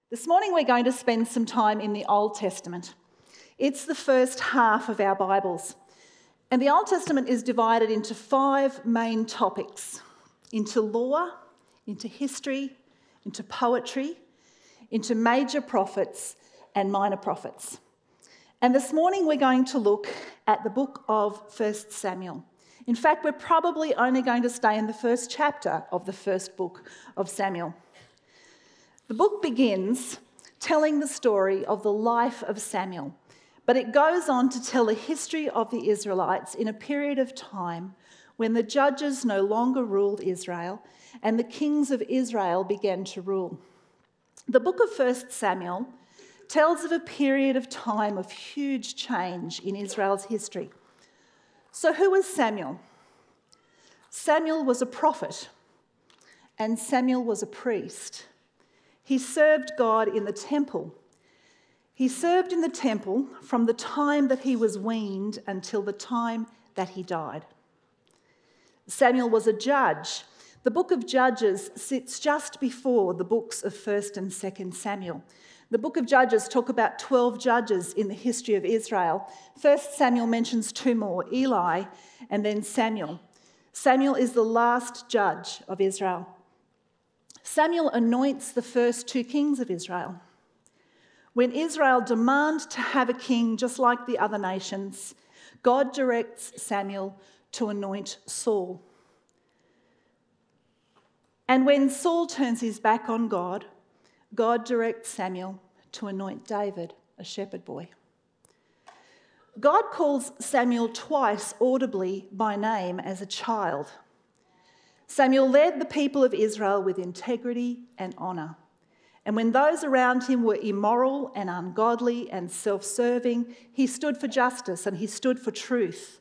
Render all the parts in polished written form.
This morning we're going to spend some time in the Old Testament. It's the first half of our Bibles. And the Old Testament is divided into 5 main topics: into law, into history, into poetry, into major prophets and minor prophets. And this morning we're going to look at the book of 1 Samuel. In fact, we're probably only going to stay in the first chapter of the first book of Samuel. The book begins telling the story of the life of Samuel, but it goes on to tell the history of the Israelites in a period of time when the judges no longer ruled Israel and the kings of Israel began to rule. The book of 1 Samuel tells of a period of time of huge change in Israel's history. So who was Samuel? Samuel was a prophet, and Samuel was a priest. He served God in the temple. He served in the temple from the time that he was weaned until the time that he died. Samuel was a judge. The book of Judges sits just before the books of 1 and 2 Samuel. The book of Judges talk about 12 judges in the history of Israel. 1 Samuel mentions 2 more, Eli and then Samuel. Samuel is the last judge of Israel. Samuel anoints the first 2 kings of Israel. When Israel demand to have a king just like the other nations, God directs Samuel to anoint Saul. And when Saul turns his back on God, God directs Samuel to anoint David, a shepherd boy. God calls Samuel twice audibly by name as a child. Samuel led the people of Israel with integrity and honour. And when those around him were immoral and ungodly and self-serving, he stood for justice and he stood for truth.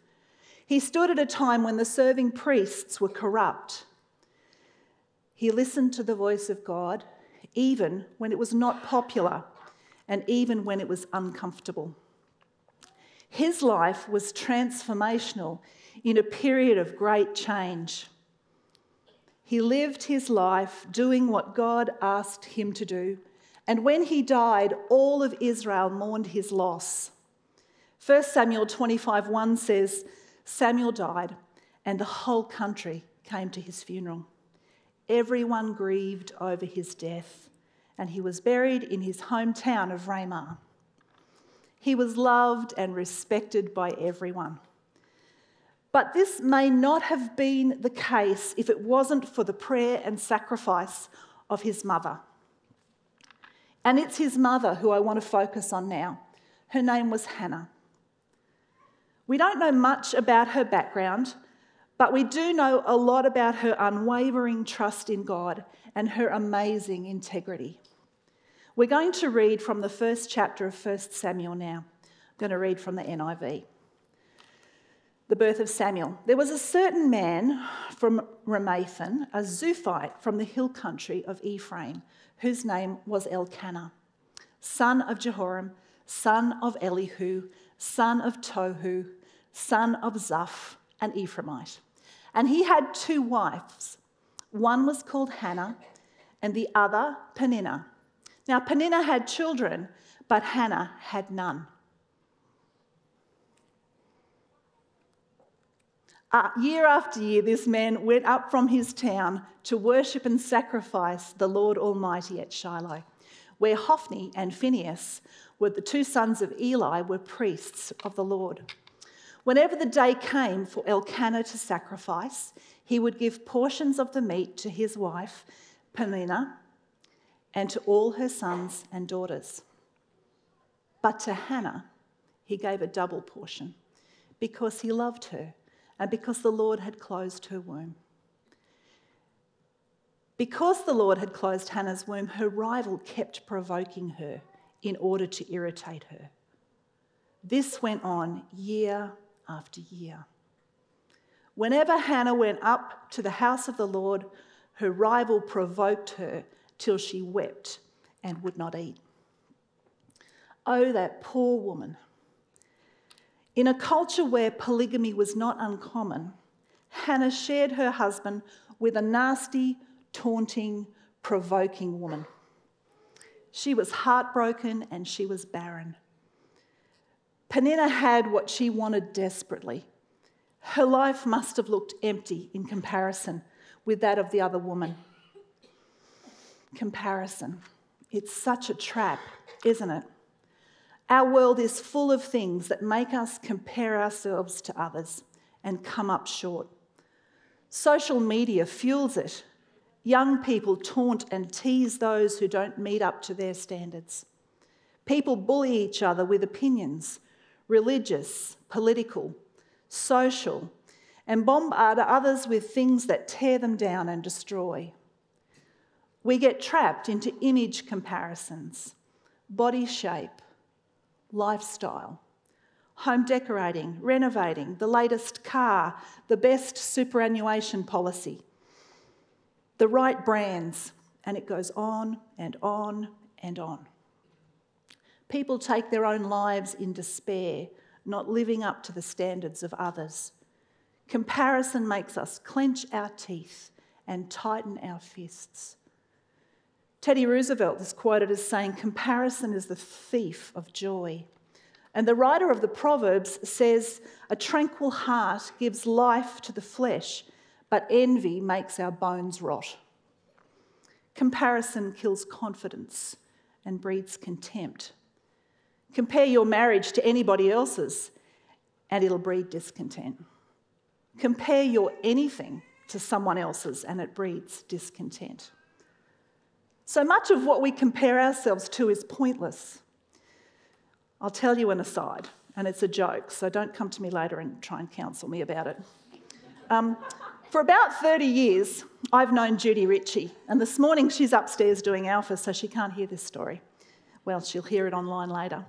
He stood at a time when the serving priests were corrupt. He listened to the voice of God, even when it was not popular and even when it was uncomfortable. His life was transformational in a period of great change. He lived his life doing what God asked him to do, and when he died, all of Israel mourned his loss. 1 Samuel 25:1 says, Samuel died, and the whole country came to his funeral. Everyone grieved over his death, and he was buried in his hometown of Ramah. He was loved and respected by everyone. But this may not have been the case if it wasn't for the prayer and sacrifice of his mother. And it's his mother who I want to focus on now. Her name was Hannah. We don't know much about her background, but we do know a lot about her unwavering trust in God and her amazing integrity. We're going to read from the first chapter of 1 Samuel now. I'm going to read from the NIV. The birth of Samuel. There was a certain man from Ramathaim, a Zuphite from the hill country of Ephraim, whose name was Elkanah, son of Jehoram, son of Elihu, son of Tohu, son of Zaph, an Ephraimite. And he had 2 wives. One was called Hannah and the other Peninnah. Now Peninnah had children, but Hannah had none. Year after year, this man went up from his town to worship and sacrifice the Lord Almighty at Shiloh, where Hophni and Phinehas, were the 2 sons of Eli, were priests of the Lord. Whenever the day came for Elkanah to sacrifice, he would give portions of the meat to his wife, Peninnah, and to all her sons and daughters. But to Hannah, he gave a double portion, because he loved her and because the Lord had closed her womb. Because the Lord had closed Hannah's womb, her rival kept provoking her in order to irritate her. This went on year after year. Whenever Hannah went up to the house of the Lord, her rival provoked her till she wept and would not eat. Oh, that poor woman. In a culture where polygamy was not uncommon, Hannah shared her husband with a nasty, taunting, provoking woman. She was heartbroken and she was barren. Peninnah had what she wanted desperately. Her life must have looked empty in comparison with that of the other woman. Comparison. It's such a trap, isn't it? Our world is full of things that make us compare ourselves to others and come up short. Social media fuels it. Young people taunt and tease those who don't meet up to their standards. People bully each other with opinions, religious, political, social, and bombard others with things that tear them down and destroy. We get trapped into image comparisons, body shape, lifestyle, home decorating, renovating, the latest car, the best superannuation policy, the right brands, and it goes on and on and on. People take their own lives in despair, not living up to the standards of others. Comparison makes us clench our teeth and tighten our fists. Teddy Roosevelt is quoted as saying, "Comparison is the thief of joy." And the writer of the Proverbs says, "A tranquil heart gives life to the flesh, but envy makes our bones rot." Comparison kills confidence and breeds contempt. Compare your marriage to anybody else's and it'll breed discontent. Compare your anything to someone else's and it breeds discontent. So much of what we compare ourselves to is pointless. I'll tell you an aside, and it's a joke, so don't come to me later and try and counsel me about it. For about 30 years, I've known Judy Ritchie, and this morning she's upstairs doing Alpha, so she can't hear this story. Well, she'll hear it online later.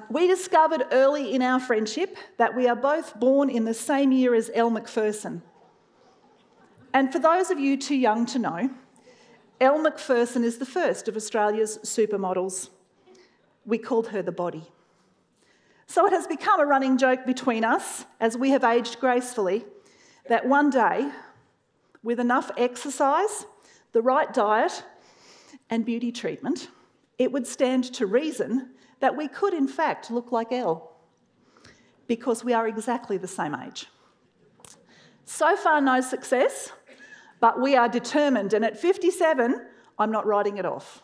We discovered early in our friendship that we are both born in the same year as Elle Macpherson. And for those of you too young to know, Elle Macpherson is the first of Australia's supermodels. We called her the Body. So it has become a running joke between us, as we have aged gracefully, that one day, with enough exercise, the right diet, and beauty treatment, it would stand to reason that we could in fact look like Elle, because we are exactly the same age. So far, no success, but we are determined, and at 57, I'm not writing it off.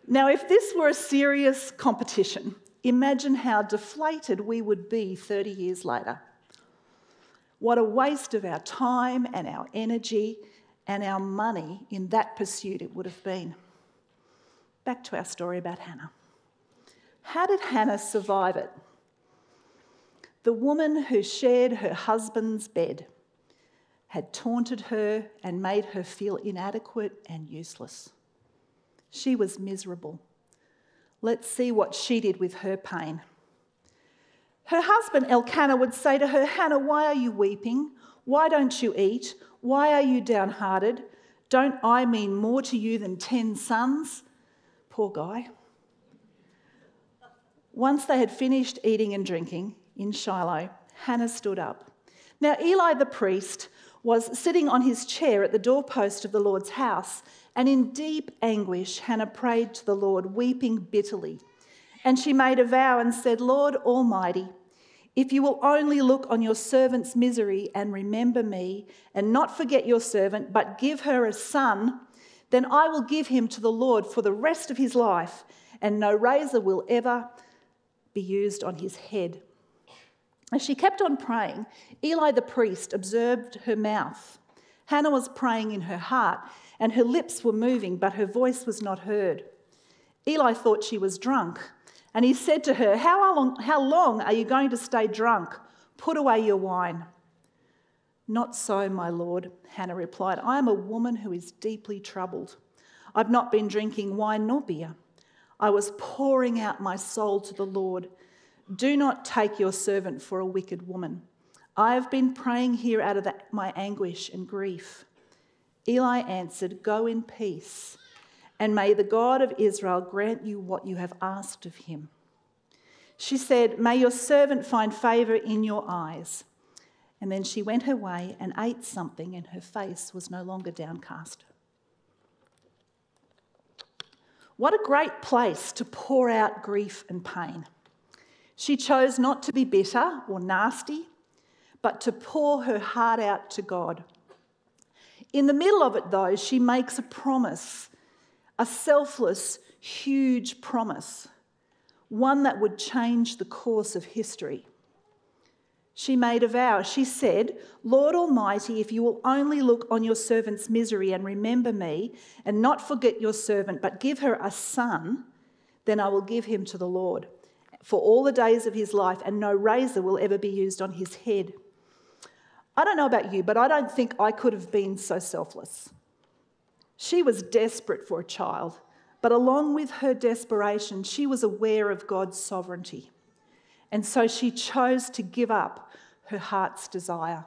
Now, if this were a serious competition, imagine how deflated we would be 30 years later. What a waste of our time and our energy and our money in that pursuit it would have been. Back to our story about Hannah. How did Hannah survive it? The woman who shared her husband's bed had taunted her and made her feel inadequate and useless. She was miserable. Let's see what she did with her pain. Her husband, Elkanah, would say to her, "Hannah, why are you weeping? Why don't you eat? Why are you downhearted? Don't I mean more to you than 10 sons?" Poor guy. Once they had finished eating and drinking in Shiloh, Hannah stood up. Now Eli the priest was sitting on his chair at the doorpost of the Lord's house, and in deep anguish Hannah prayed to the Lord, weeping bitterly. And she made a vow and said, "Lord Almighty, if you will only look on your servant's misery and remember me, and not forget your servant, but give her a son, then I will give him to the Lord for the rest of his life, and no razor will ever be used on his head." As she kept on praying, Eli the priest observed her mouth. Hannah was praying in her heart, and her lips were moving, but her voice was not heard. Eli thought she was drunk, and he said to her, How long are you going to stay drunk? Put away your wine." "Not so, my lord," Hannah replied. "I am a woman who is deeply troubled. I've not been drinking wine nor beer. I was pouring out my soul to the Lord. Do not take your servant for a wicked woman. I have been praying here out of my anguish and grief." Eli answered, "Go in peace, and may the God of Israel grant you what you have asked of him." She said, "May your servant find favour in your eyes." And then she went her way and ate something, and her face was no longer downcast. What a great place to pour out grief and pain. She chose not to be bitter or nasty, but to pour her heart out to God. In the middle of it, though, she makes a promise, a selfless, huge promise, one that would change the course of history. She made a vow. She said, "Lord Almighty, if you will only look on your servant's misery and remember me and not forget your servant, but give her a son, then I will give him to the Lord for all the days of his life, and no razor will ever be used on his head." I don't know about you, but I don't think I could have been so selfless. She was desperate for a child, but along with her desperation, she was aware of God's sovereignty. And so she chose to give up her heart's desire.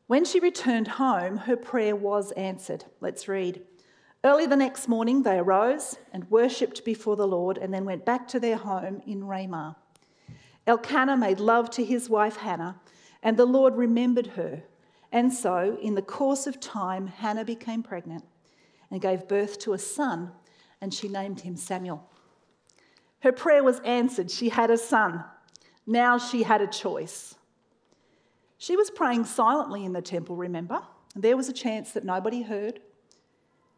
When she returned home, her prayer was answered. Let's read. Early the next morning, they arose and worshipped before the Lord and then went back to their home in Ramah. Elkanah made love to his wife Hannah, and the Lord remembered her. And so, in the course of time, Hannah became pregnant and gave birth to a son, and she named him Samuel. Her prayer was answered. She had a son. Now she had a choice. She was praying silently in the temple, remember? There was a chance that nobody heard.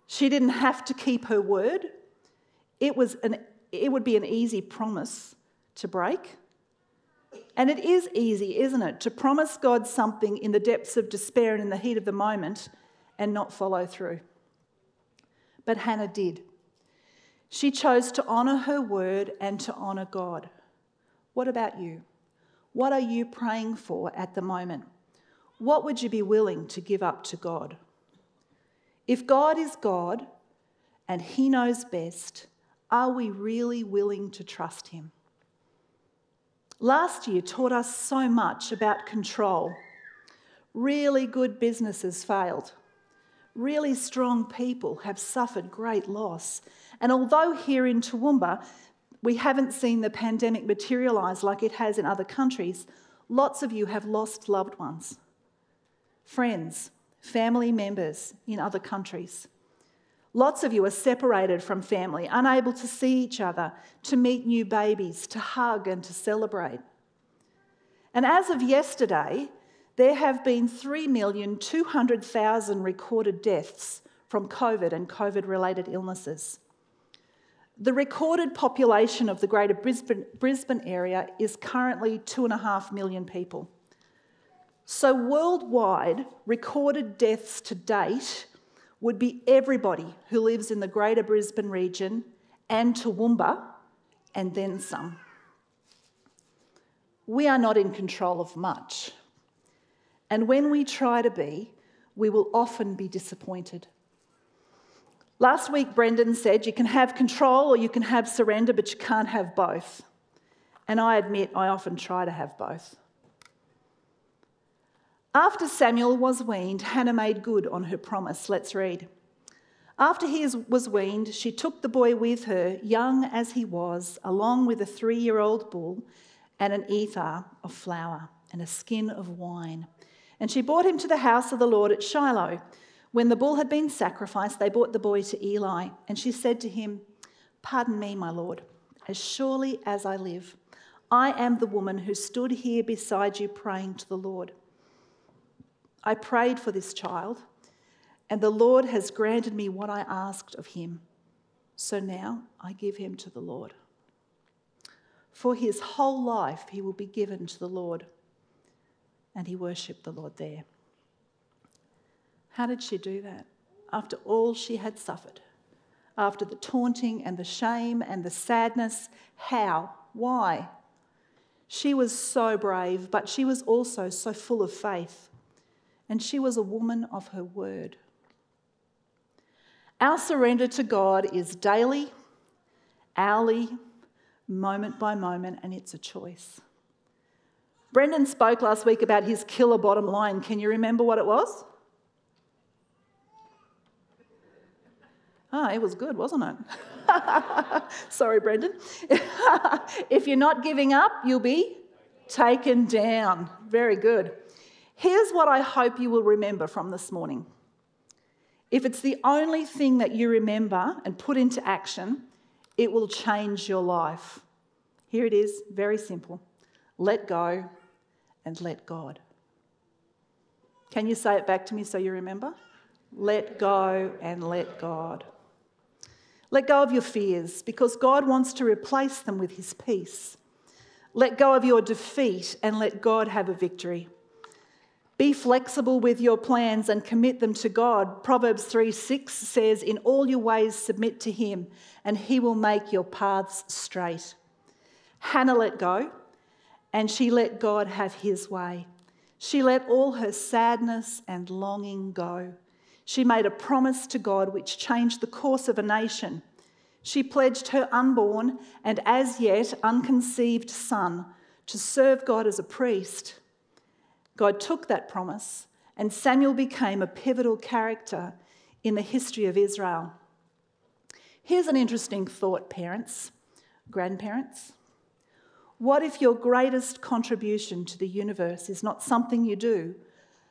She didn't have to keep her word. It would be an easy promise to break. And it is easy, isn't it, to promise God something in the depths of despair and in the heat of the moment and not follow through. But Hannah did. She chose to honour her word and to honour God. What about you? What are you praying for at the moment? What would you be willing to give up to God? If God is God and He knows best, are we really willing to trust Him? Last year taught us so much about control. Really good businesses failed. Really strong people have suffered great loss. And although here in Toowoomba we haven't seen the pandemic materialise like it has in other countries, lots of you have lost loved ones, friends, family members in other countries. Lots of you are separated from family, unable to see each other, to meet new babies, to hug and to celebrate. And as of yesterday, there have been 3,200,000 recorded deaths from COVID and COVID-related illnesses. The recorded population of the Greater Brisbane area is currently 2.5 million people. So worldwide, recorded deaths to date would be everybody who lives in the Greater Brisbane region and Toowoomba, and then some. We are not in control of much. And when we try to be, we will often be disappointed. Last week, Brendan said you can have control or you can have surrender, but you can't have both. And I admit I often try to have both. After Samuel was weaned, Hannah made good on her promise. Let's read. After he was weaned, she took the boy with her, young as he was, along with a 3-year-old bull and an ephah of flour and a skin of wine. And she brought him to the house of the Lord at Shiloh. When the bull had been sacrificed, they brought the boy to Eli. And she said to him, "Pardon me, my Lord, as surely as I live, I am the woman who stood here beside you praying to the Lord. I prayed for this child, and the Lord has granted me what I asked of him. So now I give him to the Lord. For his whole life he will be given to the Lord." And he worshipped the Lord there. How did she do that? After all she had suffered, after the taunting and the shame and the sadness, how? Why? She was so brave, but she was also so full of faith. And she was a woman of her word. Our surrender to God is daily, hourly, moment by moment, and it's a choice. Brendan spoke last week about his killer bottom line. Can you remember what it was? It was good, wasn't it? Sorry, Brendan. If you're not giving up, you'll be taken down. Very good. Here's what I hope you will remember from this morning. If it's the only thing that you remember and put into action, it will change your life. Here it is, very simple. Let go and let God. Can you say it back to me so you remember? Let go and let God. Let go of your fears because God wants to replace them with his peace. Let go of your defeat and let God have a victory. Be flexible with your plans and commit them to God. Proverbs 3:6 says, "In all your ways submit to him, and he will make your paths straight." Hannah let go, and she let God have his way. She let all her sadness and longing go. She made a promise to God which changed the course of a nation. She pledged her unborn and as yet unconceived son to serve God as a priest. God took that promise, and Samuel became a pivotal character in the history of Israel. Here's an interesting thought, parents, grandparents. What if your greatest contribution to the universe is not something you do,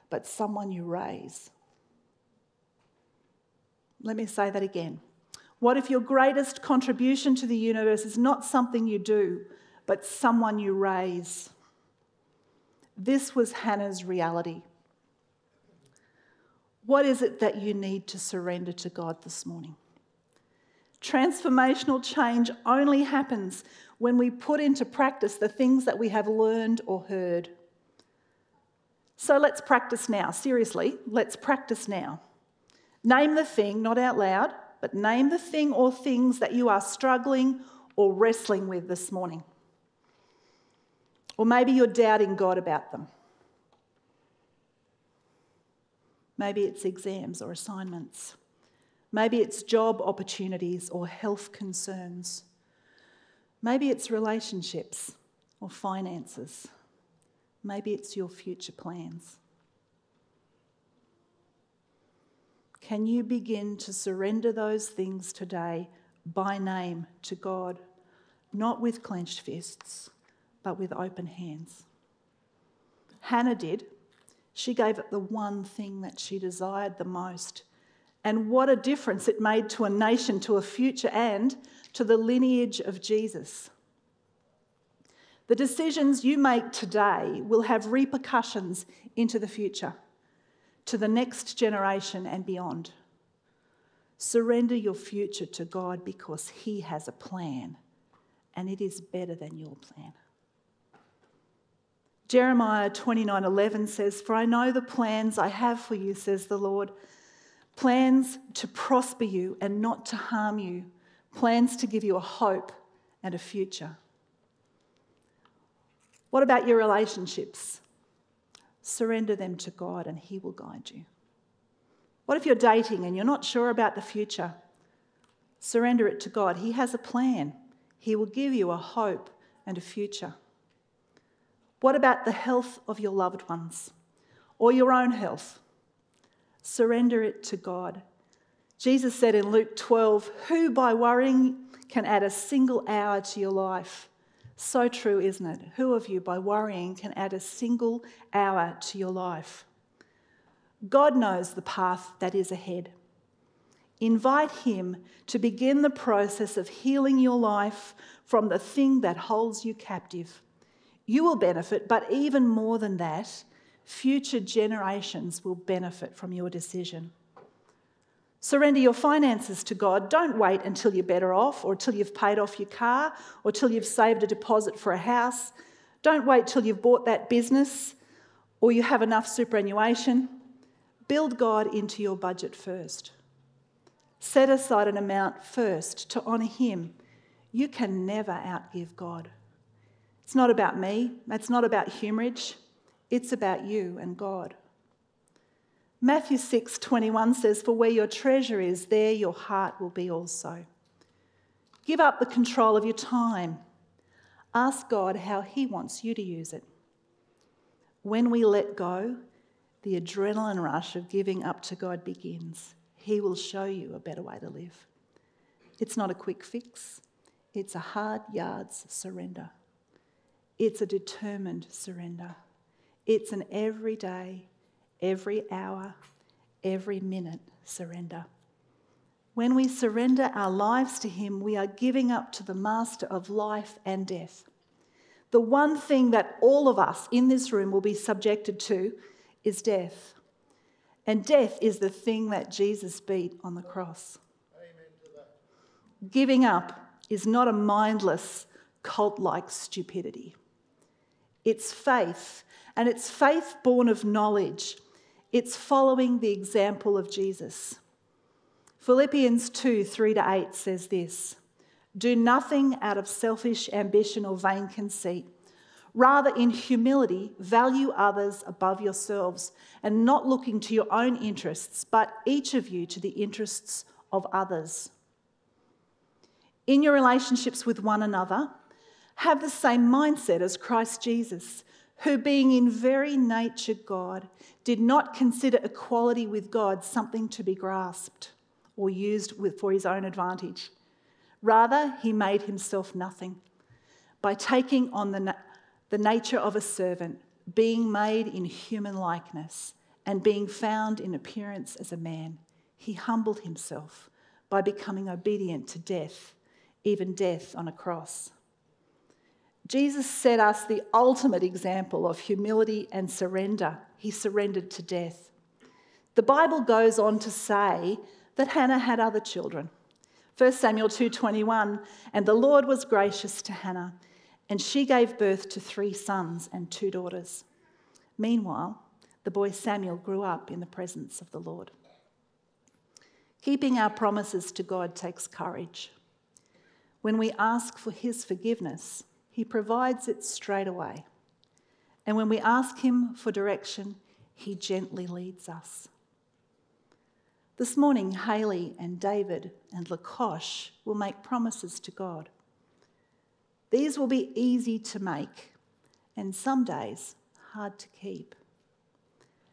but someone you raise? Let me say that again. What if your greatest contribution to the universe is not something you do, but someone you raise? This was Hannah's reality. What is it that you need to surrender to God this morning? Transformational change only happens when we put into practice the things that we have learned or heard. So let's practice now. Seriously, let's practice now. Name the thing, not out loud, but name the thing or things that you are struggling or wrestling with this morning. Or maybe you're doubting God about them. Maybe it's exams or assignments. Maybe it's job opportunities or health concerns. Maybe it's relationships or finances. Maybe it's your future plans. Can you begin to surrender those things today by name to God, not with clenched fists, but with open hands? Hannah did. She gave it the one thing that she desired the most. And what a difference it made to a nation, to a future, and to the lineage of Jesus. The decisions you make today will have repercussions into the future, to the next generation and beyond. Surrender your future to God because he has a plan, and it is better than your plan. Jeremiah 29:11 says, "For I know the plans I have for you, says the Lord, plans to prosper you and not to harm you, plans to give you a hope and a future." What about your relationships? Surrender them to God and he will guide you. What if you're dating and you're not sure about the future? Surrender it to God. He has a plan. He will give you a hope and a future. What about the health of your loved ones or your own health? Surrender it to God. Jesus said in Luke 12, "Who by worrying can add a single hour to your life?" So true, isn't it? Who of you by worrying can add a single hour to your life? God knows the path that is ahead. Invite him to begin the process of healing your life from the thing that holds you captive. You will benefit, but even more than that, future generations will benefit from your decision. Surrender your finances to God. Don't wait until you're better off or till you've paid off your car or till you've saved a deposit for a house. Don't wait till you've bought that business or you have enough superannuation. Build God into your budget first. Set aside an amount first to honour him. You can never outgive God. It's not about me. It's not about humerage. It's about you and God. Matthew 6:21 says, "For where your treasure is, there your heart will be also." Give up the control of your time. Ask God how he wants you to use it. When we let go, the adrenaline rush of giving up to God begins. He will show you a better way to live. It's not a quick fix. It's a hard yards surrender. It's a determined surrender. It's an every day, every hour, every minute surrender. When we surrender our lives to him, we are giving up to the master of life and death. The one thing that all of us in this room will be subjected to is death. And death is the thing that Jesus beat on the cross. Amen to that. Giving up is not a mindless, cult-like stupidity. It's faith, and it's faith born of knowledge. It's following the example of Jesus. Philippians 2:3-8 says this: "Do nothing out of selfish ambition or vain conceit. Rather, in humility, value others above yourselves, and not looking to your own interests, but each of you to the interests of others." In your relationships with one another, have the same mindset as Christ Jesus, who, being in very nature God, did not consider equality with God something to be grasped or used for his own advantage. Rather, he made himself nothing by taking on the nature of a servant, being made in human likeness, and being found in appearance as a man. He humbled himself by becoming obedient to death, even death on a cross. Jesus set us the ultimate example of humility and surrender. He surrendered to death. The Bible goes on to say that Hannah had other children. 1 Samuel 2:21, "And the Lord was gracious to Hannah, and she gave birth to 3 sons and 2 daughters. Meanwhile, the boy Samuel grew up in the presence of the Lord." Keeping our promises to God takes courage. When we ask for his forgiveness, he provides it straight away. And when we ask him for direction, he gently leads us. This morning, Haley and David and Lakosh will make promises to God. These will be easy to make, and some days hard to keep.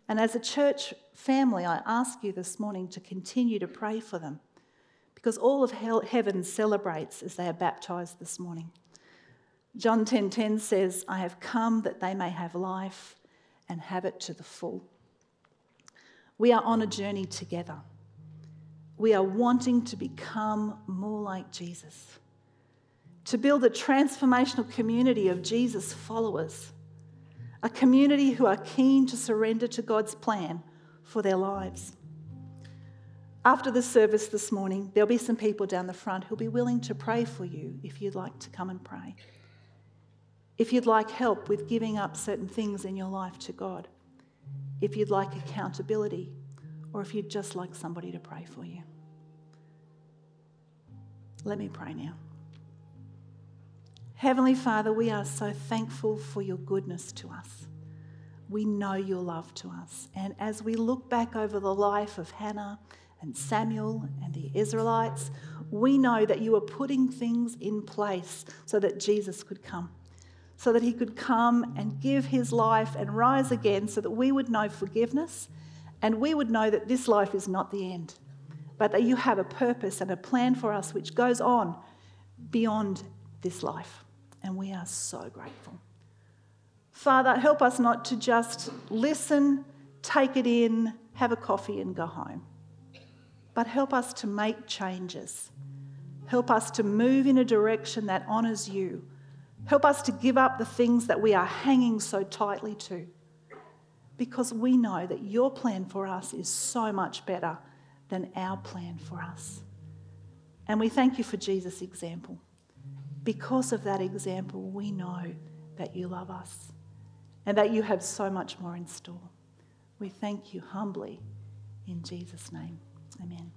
And as a church family, I ask you this morning to continue to pray for them, because all of heaven celebrates as they are baptised this morning. John 10:10 says, "I have come that they may have life and have it to the full." We are on a journey together. We are wanting to become more like Jesus, to build a transformational community of Jesus followers, a community who are keen to surrender to God's plan for their lives. After the service this morning, there'll be some people down the front who'll be willing to pray for you if you'd like to come and pray. If you'd like help with giving up certain things in your life to God, if you'd like accountability, or if you'd just like somebody to pray for you. Let me pray now. Heavenly Father, we are so thankful for your goodness to us. We know your love to us. And as we look back over the life of Hannah and Samuel and the Israelites, we know that you are putting things in place so that Jesus could come, so that he could come and give his life and rise again, so that we would know forgiveness and we would know that this life is not the end, but that you have a purpose and a plan for us which goes on beyond this life. And we are so grateful. Father, help us not to just listen, take it in, have a coffee and go home, but help us to make changes. Help us to move in a direction that honours you. Help us to give up the things that we are hanging so tightly to, because we know that your plan for us is so much better than our plan for us. And we thank you for Jesus' example. Because of that example, we know that you love us and that you have so much more in store. We thank you humbly in Jesus' name. Amen.